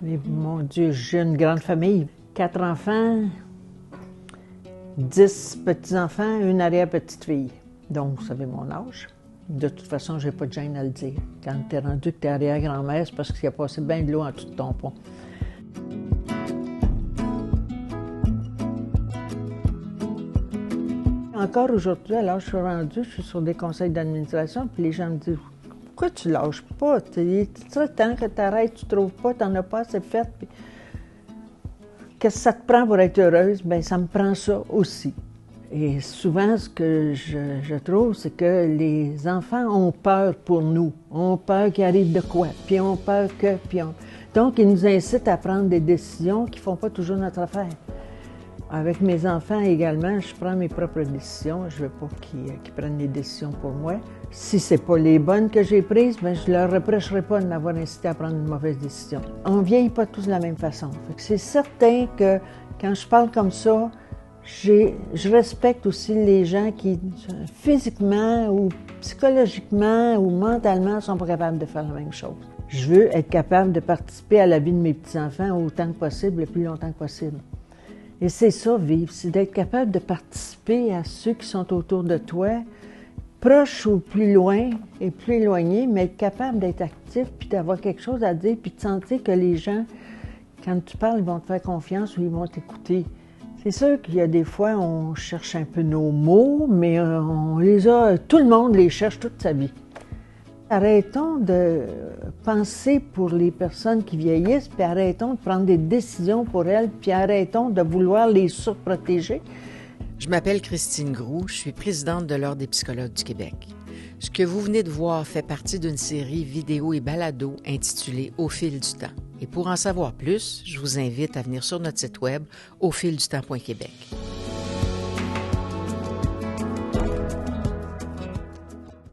Mais mon Dieu, j'ai une grande famille. 4 enfants, 10 petits-enfants, une arrière-petite-fille. Donc, vous savez mon âge. De toute façon, j'ai pas de gêne à le dire. Quand t'es rendu que t'es arrière-grand-mère, c'est parce qu'il a passé bien de l'eau en dessous de ton pont. Encore aujourd'hui, alors je suis rendue, je suis sur des conseils d'administration, puis les gens me disent « Pourquoi tu lâches pas? Il serait temps que tu arrêtes, tu trouves pas, tu n'en as pas assez fait. » Puis, qu'est-ce que ça te prend pour être heureuse? Bien, ça me prend ça aussi. Et souvent, ce que je trouve, c'est que les enfants ont peur pour nous, ont peur qu'il arrive de quoi, puis ont peur que, Donc, ils nous incitent à prendre des décisions qui ne font pas toujours notre affaire. Avec mes enfants également, je prends mes propres décisions. Je ne veux pas qu'ils prennent des décisions pour moi. Si ce n'est pas les bonnes que j'ai prises, bien, je ne leur reprocherai pas de m'avoir incité à prendre une mauvaise décision. On ne vieillit pas tous de la même façon. C'est certain que quand je parle comme ça, je respecte aussi les gens qui, physiquement ou psychologiquement ou mentalement, ne sont pas capables de faire la même chose. Je veux être capable de participer à la vie de mes petits-enfants autant que possible, le plus longtemps que possible. Et c'est ça, vivre, c'est d'être capable de participer à ceux qui sont autour de toi, proches ou plus loin et plus éloignés, mais être capable d'être actif, puis d'avoir quelque chose à dire, puis de sentir que les gens, quand tu parles, ils vont te faire confiance ou ils vont t'écouter. C'est sûr qu'il y a des fois, on cherche un peu nos mots, mais tout le monde les cherche toute sa vie. Arrêtons de penser pour les personnes qui vieillissent, puis arrêtons de prendre des décisions pour elles, puis arrêtons de vouloir les surprotéger. Je m'appelle Christine Groux, je suis présidente de l'Ordre des psychologues du Québec. Ce que vous venez de voir fait partie d'une série vidéo et balado intitulée « Au fil du temps ». Et pour en savoir plus, je vous invite à venir sur notre site web aufildutemps.québec.